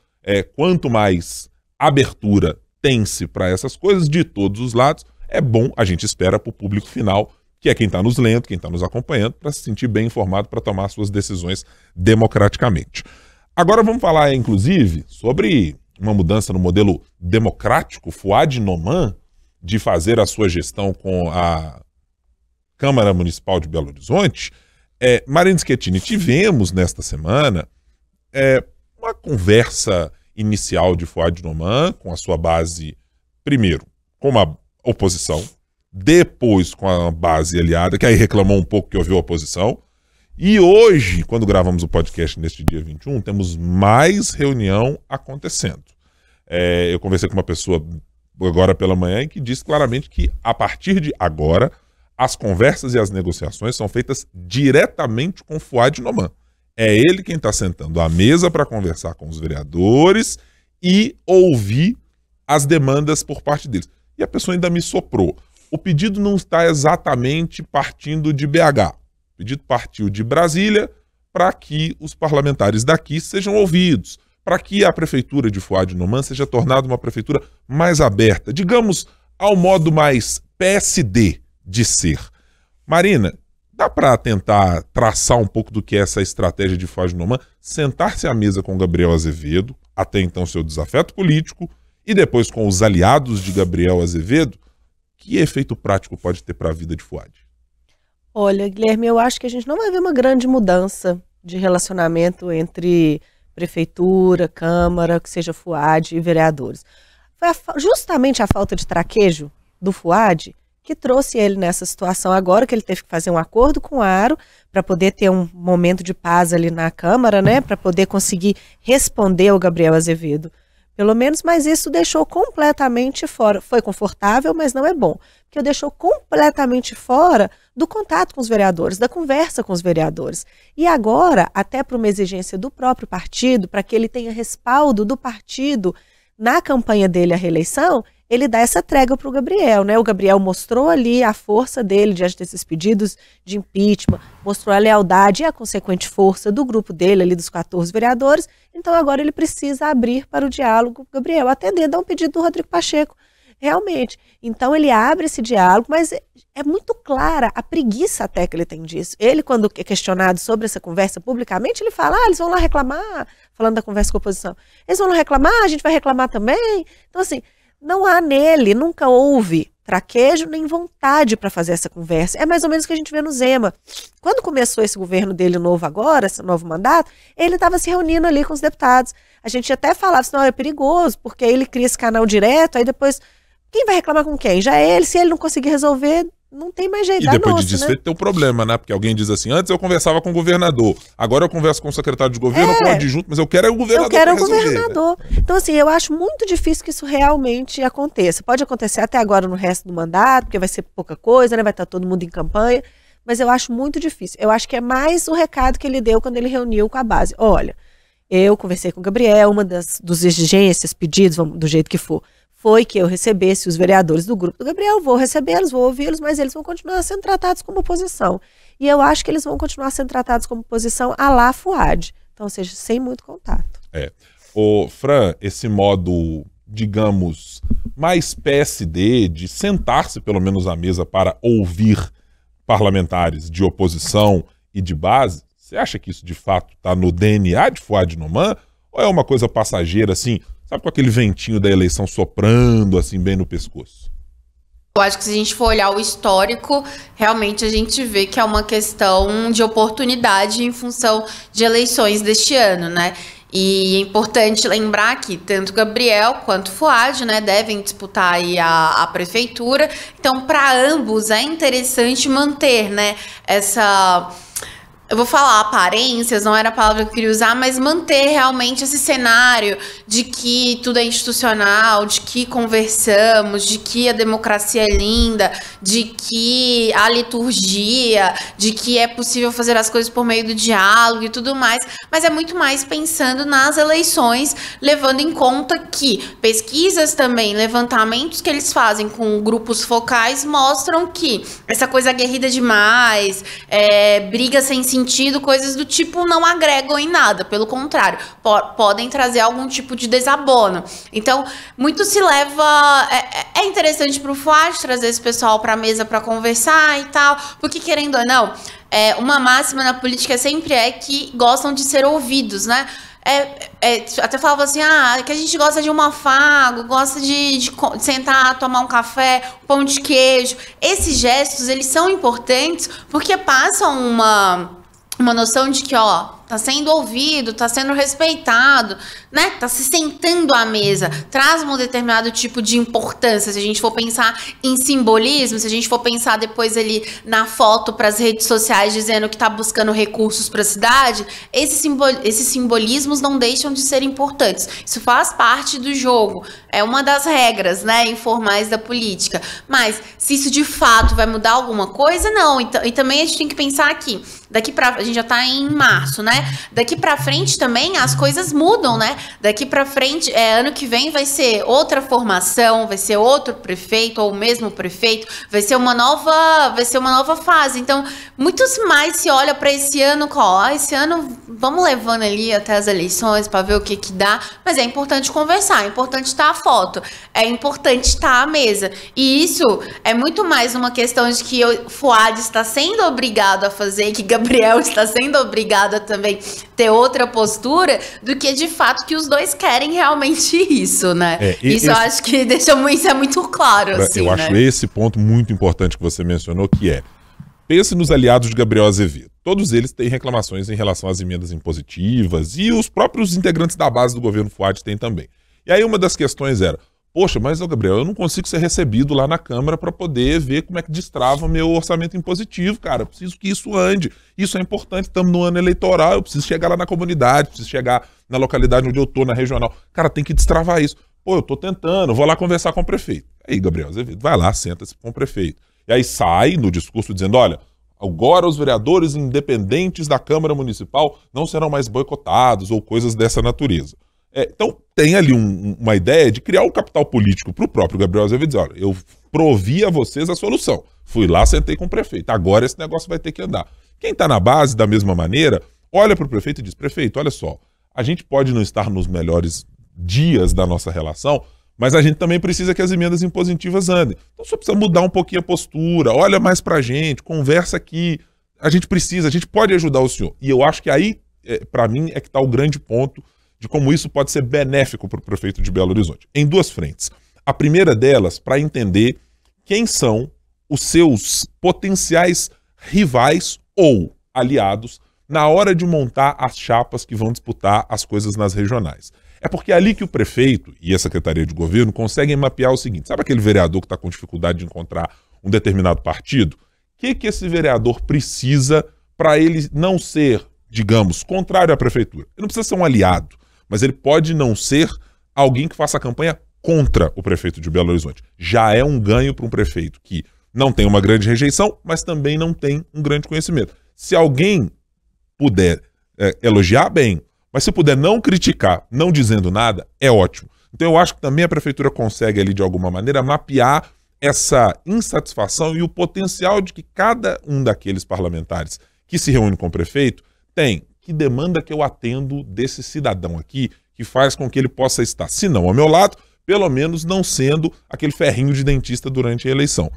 quanto mais abertura tem-se para essas coisas, de todos os lados, é bom, a gente espera, para o público final, que é quem está nos lendo, quem está nos acompanhando, para se sentir bem informado, para tomar suas decisões democraticamente. Agora vamos falar, inclusive, sobre uma mudança no modelo democrático, Fouad Noman, de fazer a sua gestão com a Câmara Municipal de Belo Horizonte. Marina Schettini, tivemos nesta semana uma conversa inicial de Fouad Noman com a sua base, primeiro, com uma oposição, depois com a base aliada, que aí reclamou um pouco que ouviu a oposição. E hoje, quando gravamos o podcast neste dia 21, temos mais reunião acontecendo. Eu conversei com uma pessoa agora pela manhã que disse claramente que, a partir de agora, as conversas e as negociações são feitas diretamente com Fouad Noman. É ele quem está sentando à mesa para conversar com os vereadores e ouvir as demandas por parte deles. E a pessoa ainda me soprou. O pedido não está exatamente partindo de BH. O pedido partiu de Brasília para que os parlamentares daqui sejam ouvidos, para que a prefeitura de Fouad Noman seja tornada uma prefeitura mais aberta, digamos, ao modo mais PSD de ser. Marina, dá para tentar traçar um pouco do que é essa estratégia de Fouad Noman, sentar-se à mesa com Gabriel Azevedo, até então seu desafeto político, e depois com os aliados de Gabriel Azevedo? Que efeito prático pode ter para a vida de Fouad?
Olha, Guilherme, eu acho que a gente não vai ver uma grande mudança de relacionamento entre prefeitura, Câmara, que seja Fouad e vereadores. Foi justamente a falta de traquejo do Fouad que trouxe ele nessa situação agora, que ele teve que fazer um acordo com o Aro para poder ter um momento de paz ali na Câmara, né, para poder conseguir responder ao Gabriel Azevedo. Pelo menos, mas isso deixou completamente fora. Foi confortável, mas não é bom. Porque deixou completamente fora do contato com os vereadores, da conversa com os vereadores. E agora, até para uma exigência do próprio partido, para que ele tenha respaldo do partido na campanha dele à reeleição, ele dá essa trégua para o Gabriel, né? O Gabriel mostrou ali a força dele diante desses pedidos de impeachment, mostrou a lealdade e a consequente força do grupo dele ali, dos 14 vereadores. Então agora ele precisa abrir para o diálogo, Gabriel, atendendo a um pedido do Rodrigo Pacheco, realmente. Então ele abre esse diálogo, mas é muito clara a preguiça até que ele tem disso. Ele, quando é questionado sobre essa conversa publicamente, ele fala, eles vão lá reclamar, falando da conversa com a oposição. Eles vão lá reclamar, a gente vai reclamar também. Então assim, não há nele, nunca houve traquejo nem vontade para fazer essa conversa. É mais ou menos o que a gente vê no Zema. Quando começou esse governo dele novo agora, esse novo mandato, ele estava se reunindo ali com os deputados. A gente até falava assim, não, é perigoso, porque aí ele cria esse canal direto, aí depois, quem vai reclamar com quem? Já ele, se ele não conseguir resolver, não tem mais jeito.
E depois de desfeito tem um problema, né? Porque alguém diz assim, antes eu conversava com o governador, agora eu converso com o secretário de governo, com o adjunto, mas eu quero é o governador.
Eu quero o governador. Então, assim, eu acho muito difícil que isso realmente aconteça. Pode acontecer até agora no resto do mandato, porque vai ser pouca coisa, né? Vai estar todo mundo em campanha, mas eu acho muito difícil. Eu acho que é mais o recado que ele deu quando ele reuniu com a base. Olha, eu conversei com o Gabriel, uma das exigências, pedidos, do jeito que for, foi que eu recebesse os vereadores do grupo do Gabriel, vou recebê-los, vou ouvi-los, mas eles vão continuar sendo tratados como oposição. E eu acho que eles vão continuar sendo tratados como oposição à la Fuad. Então, ou seja, sem muito contato.
Ô, Fran, esse modo, digamos, mais PSD, de sentar-se pelo menos à mesa para ouvir parlamentares de oposição e de base, você acha que isso de fato está no DNA de Fouad Noman? Ou é uma coisa passageira, assim, sabe, com aquele ventinho da eleição soprando, assim, bem no pescoço?
Eu acho que se a gente for olhar o histórico, realmente a gente vê que é uma questão de oportunidade em função de eleições deste ano, né? E é importante lembrar que tanto Gabriel quanto Fouad, né, devem disputar aí a prefeitura. Então, para ambos é interessante manter, né, essa... Eu vou falar aparências, não era a palavra que eu queria usar, mas manter realmente esse cenário de que tudo é institucional, de que conversamos, de que a democracia é linda, de que há liturgia, de que é possível fazer as coisas por meio do diálogo e tudo mais, mas é muito mais pensando nas eleições, levando em conta que pesquisas também, levantamentos que eles fazem com grupos focais mostram que essa coisa aguerrida demais, briga sem sentido, coisas do tipo não agregam em nada, pelo contrário, podem trazer algum tipo de desabono. Então, muito se leva... É interessante para o Fouad trazer esse pessoal para a mesa para conversar e tal, porque querendo ou não, uma máxima na política sempre é que gostam de ser ouvidos, né? Até falava assim, que a gente gosta de um afago, gosta de sentar, tomar um café, um pão de queijo. Esses gestos, eles são importantes porque passam uma noção de que, tá sendo ouvido, tá sendo respeitado, né? Tá se sentando à mesa, traz um determinado tipo de importância. Se a gente for pensar em simbolismo, se a gente for pensar depois ali na foto para as redes sociais dizendo que tá buscando recursos para a cidade, esses simbolismos não deixam de ser importantes. Isso faz parte do jogo, é uma das regras, né, informais da política. Mas se isso de fato vai mudar alguma coisa, não. Então, e também a gente tem que pensar aqui, a gente já tá em março, né? Daqui pra frente também as coisas mudam, né? Daqui pra frente, ano que vem vai ser outra formação, vai ser outro prefeito ou o mesmo prefeito, vai ser uma nova fase. Então, muitos mais se olha para esse ano, esse ano vamos levando ali até as eleições para ver o que dá, mas é importante conversar, é importante estar a foto, é importante estar à mesa. E isso é muito mais uma questão de que o Fouad está sendo obrigado a fazer, que Gabriel está sendo obrigado a também ter outra postura, do que de fato que os dois querem realmente isso, né? Eu acho que isso é muito claro. Assim,
eu acho esse ponto muito importante que você mencionou, que pense nos aliados de Gabriel Azevedo. Todos eles têm reclamações em relação às emendas impositivas e os próprios integrantes da base do governo Fouad têm também. E aí uma das questões era, poxa, mas Gabriel, eu não consigo ser recebido lá na Câmara para poder ver como é que destrava meu orçamento impositivo, cara. Eu preciso que isso ande. Isso é importante, estamos no ano eleitoral, eu preciso chegar lá na comunidade, preciso chegar na localidade onde eu tô, na regional. Cara, tem que destravar isso. Pô, eu tô tentando, vou lá conversar com o prefeito. Aí, Gabriel Azevedo, vai lá, senta-se com o prefeito. E aí sai no discurso dizendo, olha, agora os vereadores independentes da Câmara Municipal não serão mais boicotados ou coisas dessa natureza. Então tem ali uma ideia de criar um capital político para o próprio Gabriel Azevedo dizer, olha, eu provi a vocês a solução, fui lá, sentei com o prefeito, agora esse negócio vai ter que andar. Quem está na base, da mesma maneira, olha para o prefeito e diz, prefeito, olha só, a gente pode não estar nos melhores dias da nossa relação, mas a gente também precisa que as emendas impositivas andem. Então só precisa mudar um pouquinho a postura, olha mais pra gente, conversa aqui, a gente pode ajudar o senhor. E eu acho que aí, para mim, é que está o grande ponto de como isso pode ser benéfico para o prefeito de Belo Horizonte. Em duas frentes. A primeira delas, para entender quem são os seus potenciais rivais ou aliados na hora de montar as chapas que vão disputar as coisas nas regionais. É porque é ali que o prefeito e a Secretaria de Governo conseguem mapear o seguinte, sabe aquele vereador que está com dificuldade de encontrar um determinado partido, o que esse vereador precisa para ele não ser, digamos, contrário à prefeitura? Ele não precisa ser um aliado, mas ele pode não ser alguém que faça campanha contra o prefeito de Belo Horizonte. Já é um ganho para um prefeito que não tem uma grande rejeição, mas também não tem um grande conhecimento. Se alguém puder elogiar, bem, mas se puder não criticar, não dizendo nada, é ótimo. Então eu acho que também a prefeitura consegue ali, de alguma maneira, mapear essa insatisfação e o potencial de que cada um daqueles parlamentares que se reúne com o prefeito tem. Que demanda que eu atendo desse cidadão aqui, que faz com que ele possa estar, se não ao meu lado, pelo menos não sendo aquele ferrinho de dentista durante a eleição.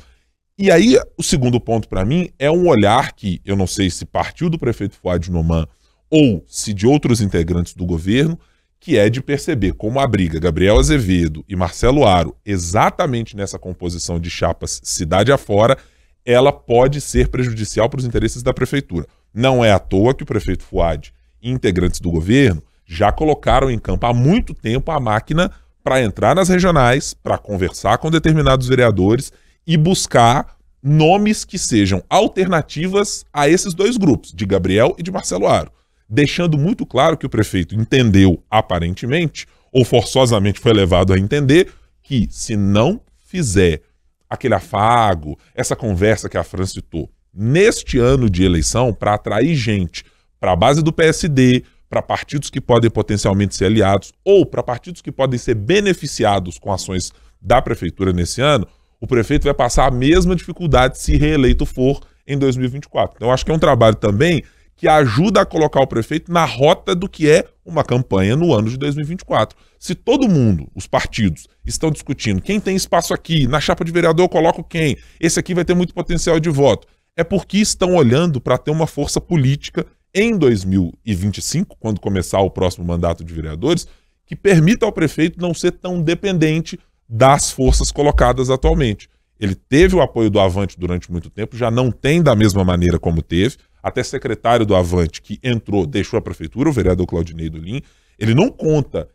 E aí, o segundo ponto para mim é um olhar que eu não sei se partiu do prefeito Fouad Noman ou se de outros integrantes do governo, que é de perceber como a briga Gabriel Azevedo e Marcelo Aro, exatamente nessa composição de chapas cidade afora, ela pode ser prejudicial para os interesses da prefeitura. Não é à toa que o prefeito Fouad e integrantes do governo já colocaram em campo há muito tempo a máquina para entrar nas regionais, para conversar com determinados vereadores e buscar nomes que sejam alternativas a esses dois grupos, de Gabriel e de Marcelo Aro, deixando muito claro que o prefeito entendeu, aparentemente, ou forçosamente foi levado a entender, que se não fizer aquele afago, essa conversa que a Fran citou, neste ano de eleição, para atrair gente para a base do PSD, para partidos que podem potencialmente ser aliados, ou para partidos que podem ser beneficiados com ações da prefeitura nesse ano, o prefeito vai passar a mesma dificuldade se reeleito for em 2024. Então, eu acho que é um trabalho também que ajuda a colocar o prefeito na rota do que é uma campanha no ano de 2024. Se todo mundo, os partidos, estão discutindo quem tem espaço aqui, na chapa de vereador eu coloco quem, esse aqui vai ter muito potencial de voto, é porque estão olhando para ter uma força política em 2025, quando começar o próximo mandato de vereadores, que permita ao prefeito não ser tão dependente das forças colocadas atualmente. Ele teve o apoio do Avante durante muito tempo, já não tem da mesma maneira como teve, até secretário do Avante que entrou, deixou a prefeitura, o vereador Claudinei Dolim, ele não conta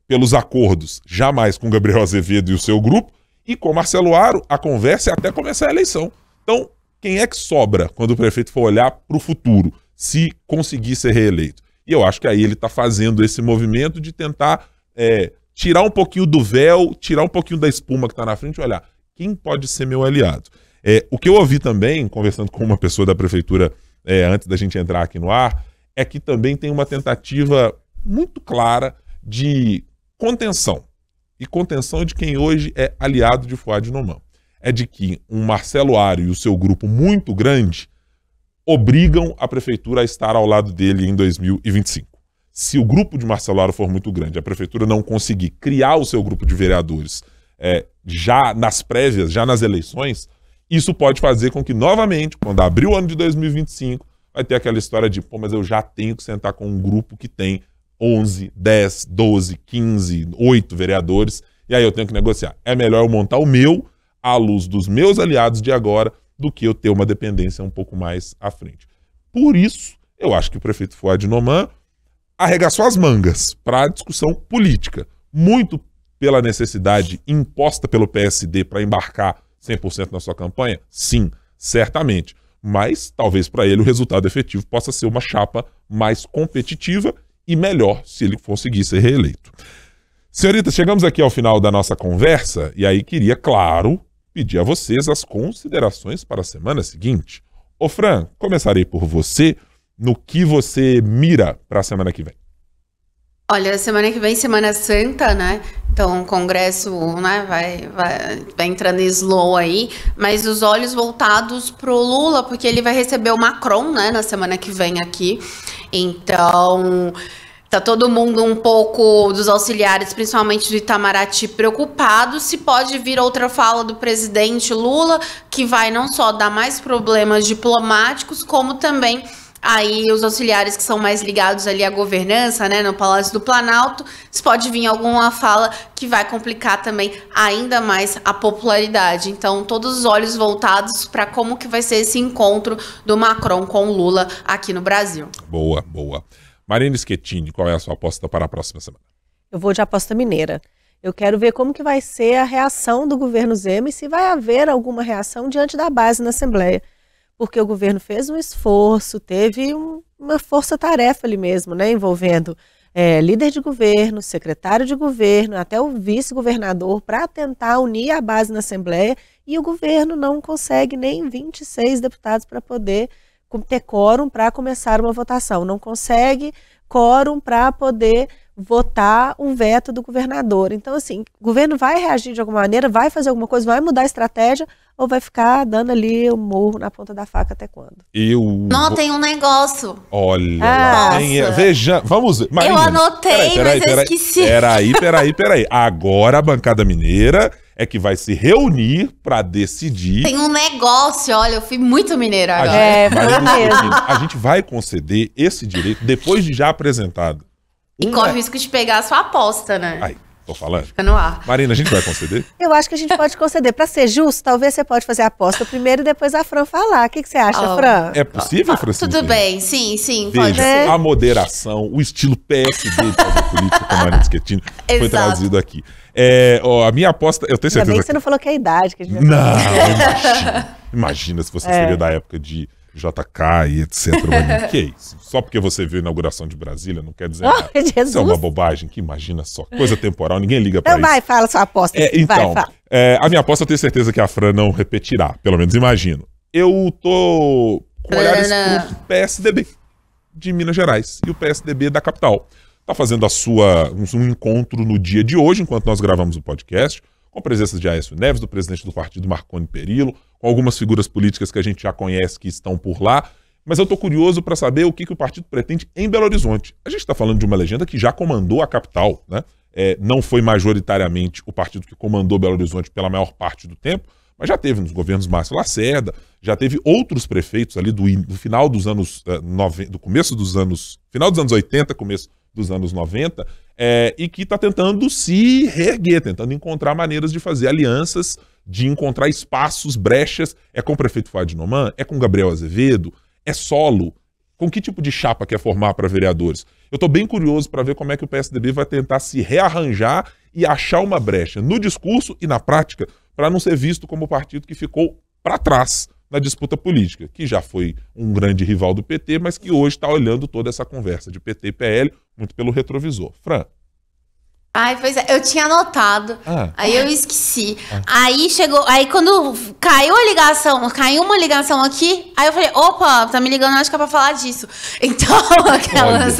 pelos acordos jamais com Gabriel Azevedo e o seu grupo, e com Marcelo Aro a conversa é até começar a eleição. Então, quem é que sobra quando o prefeito for olhar para o futuro, se conseguir ser reeleito? E eu acho que aí ele está fazendo esse movimento de tentar tirar um pouquinho do véu, tirar um pouquinho da espuma que está na frente e olhar quem pode ser meu aliado. O que eu ouvi também, conversando com uma pessoa da prefeitura antes da gente entrar aqui no ar, é que também tem uma tentativa muito clara de contenção. E contenção de quem hoje é aliado de Fouad Noman. É de que um Marcelo Aro e o seu grupo muito grande obrigam a prefeitura a estar ao lado dele em 2025. Se o grupo de Marcelo Aro for muito grande, a prefeitura não conseguir criar o seu grupo de vereadores já nas prévias, já nas eleições, isso pode fazer com que, novamente, quando abrir o ano de 2025, vai ter aquela história de, pô, mas eu já tenho que sentar com um grupo que tem 11, 10, 12, 15, 8 vereadores, e aí eu tenho que negociar. É melhor eu montar o meu, à luz dos meus aliados de agora, do que eu ter uma dependência um pouco mais à frente. Por isso, eu acho que o prefeito Fouad Noman arregaçou as mangas para a discussão política, muito pela necessidade imposta pelo PSD para embarcar 100% na sua campanha? Sim, certamente. Mas talvez para ele o resultado efetivo possa ser uma chapa mais competitiva e melhor se ele conseguir ser reeleito. Senhoritas, chegamos aqui ao final da nossa conversa e aí queria, claro, pedir a vocês as considerações para a semana seguinte. Ô Fran, começarei por você. No que você mira para a semana que vem?
Olha, semana que vem, Semana Santa, né? Então, o Congresso, né, vai entrando em slow aí, mas os olhos voltados pro Lula, porque ele vai receber o Macron, né, na semana que vem aqui. Então, tá todo mundo um pouco dos auxiliares, principalmente do Itamaraty, preocupados se pode vir outra fala do presidente Lula, que vai não só dar mais problemas diplomáticos, como também aí os auxiliares que são mais ligados ali à governança, né, no Palácio do Planalto, se pode vir alguma fala que vai complicar também ainda mais a popularidade. Então, todos os olhos voltados para como que vai ser esse encontro do Macron com o Lula aqui no Brasil.
Boa, boa. Marina Schettini, qual é a sua aposta para a próxima semana?
Eu vou de aposta mineira. Eu quero ver como que vai ser a reação do governo Zema e se vai haver alguma reação diante da base na Assembleia. Porque o governo fez um esforço, teve uma força-tarefa ali mesmo, né, envolvendo líder de governo, secretário de governo, até o vice-governador, para tentar unir a base na Assembleia, e o governo não consegue nem 26 deputados para poder ter quórum para começar uma votação, não consegue quórum para poder votar um veto do governador. Então, assim, o governo vai reagir de alguma maneira, vai fazer alguma coisa, vai mudar a estratégia, ou vai ficar dando ali o morro na ponta da faca até quando?
Não, tem um negócio.
Olha lá. Veja, vamos ver.
Marina, eu anotei, mas eu esqueci.
Peraí. Agora a bancada mineira é que vai se reunir para decidir.
Tem um negócio, olha, eu fui muito mineira agora.
A gente vai conceder esse direito depois de já apresentado.
E corre o risco de pegar a sua aposta, né?
Aí, tô falando.
Fica no ar.
Marina, a gente vai conceder?
Eu acho que a gente pode conceder. Pra ser justo, talvez você pode fazer a aposta primeiro e depois a Fran falar. O que você acha, Fran?
É possível, Francine?
Tudo bem, sim,
Veja,
pode ser.
A moderação, o estilo PSD de fazer política com a Marina Schettini foi trazido aqui. A minha aposta, eu tenho certeza...
Ainda bem que você não falou que é a idade que a gente
Não, imagina se você seria da época de JK e etc. Que é isso? Só porque você viu a inauguração de Brasília não quer dizer nada.
Jesus.
Isso é uma bobagem, que imagina só. Coisa temporal, ninguém liga pra isso.
Então vai, fala sua aposta.
Então,
vai, fala.
A minha aposta eu tenho certeza que a Fran não repetirá, pelo menos imagino. Eu tô com olhares pro PSDB de Minas Gerais e o PSDB da capital. Tá fazendo um encontro no dia de hoje, enquanto nós gravamos o podcast, com a presença de Aécio Neves, do presidente do partido Marconi Perillo, com algumas figuras políticas que a gente já conhece que estão por lá, mas eu estou curioso para saber o que o partido pretende em Belo Horizonte. A gente está falando de uma legenda que já comandou a capital, né? Não foi majoritariamente o partido que comandou Belo Horizonte pela maior parte do tempo, mas já teve nos governos Márcio Lacerda, já teve outros prefeitos ali do final dos anos 90, final dos anos 80, começo dos anos 90, e que está tentando se reerguer, tentando encontrar maneiras de fazer alianças, de encontrar espaços, brechas. É com o prefeito Fuad Noman? É com Gabriel Azevedo? É solo? Com que tipo de chapa quer formar para vereadores? Eu estou bem curioso para ver como é que o PSDB vai tentar se rearranjar e achar uma brecha no discurso e na prática, para não ser visto como o partido que ficou para trás na disputa política, que já foi um grande rival do PT, mas que hoje está olhando toda essa conversa de PT e PL muito pelo retrovisor. Fran?
Ai, pois é, eu tinha anotado, aí eu esqueci. Aí chegou, aí quando caiu uma ligação aqui, aí eu falei, opa, tá me ligando, acho que é pra falar disso. Então, aquelas...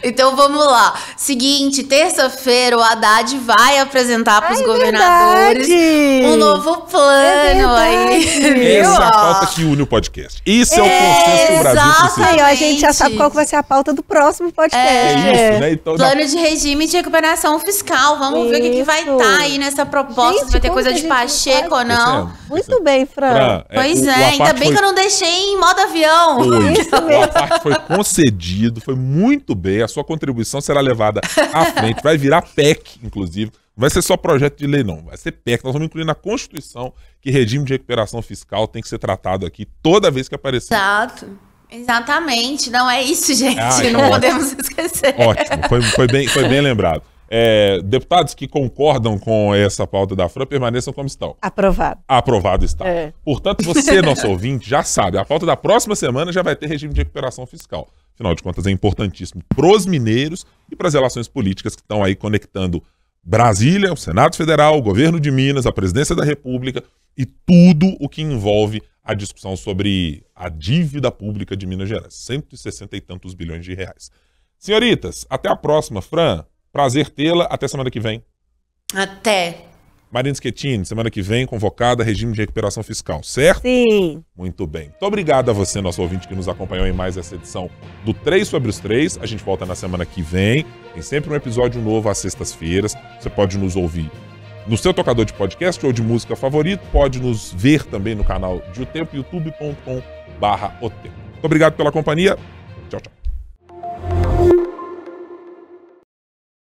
Então vamos lá. Seguinte, terça-feira o Haddad vai apresentar pros governadores um novo plano aí.
Essa é a pauta que une o podcast. Isso é o consenso que o Brasil precisa.
A gente já sabe qual que vai ser a pauta do próximo podcast.
Isso, né? Então,
plano de regime de recuperação fiscal. Vamos ver o que vai estar aí nessa proposta. Se vai ter coisa de Pacheco ou não.
Muito bem, Fran.
Pois ainda bem que eu não deixei em modo avião.
A parte foi concedido, foi muito bem. A sua contribuição será levada à frente. Vai virar PEC, inclusive. Não vai ser só projeto de lei, não. Vai ser PEC. Nós vamos incluir na Constituição que regime de recuperação fiscal tem que ser tratado aqui toda vez que aparecer.
Exato. Exatamente. Não é isso, gente. Não podemos esquecer.
Ótimo. Foi bem lembrado. Deputados que concordam com essa pauta da Fran permaneçam como estão.
Aprovado.
Aprovado está. Portanto, você, nosso ouvinte, já sabe, a pauta da próxima semana já vai ter regime de recuperação fiscal. Afinal de contas, é importantíssimo pros mineiros e para as relações políticas que estão aí conectando Brasília, o Senado Federal, o governo de Minas, a presidência da República e tudo o que envolve a discussão sobre a dívida pública de Minas Gerais. 160 e tantos bilhões de reais. Senhoritas, até a próxima. Fran, prazer tê-la. Até semana que vem.
Até.
Marina Schettini, semana que vem, convocada, regime de recuperação fiscal, certo?
Sim.
Muito bem. Muito obrigado a você, nosso ouvinte, que nos acompanhou em mais essa edição do 3 sobre os 3. A gente volta na semana que vem. Tem sempre um episódio novo às sextas-feiras. Você pode nos ouvir no seu tocador de podcast ou de música favorito. Pode nos ver também no canal de O Tempo, youtube.com/otempo. Muito obrigado pela companhia.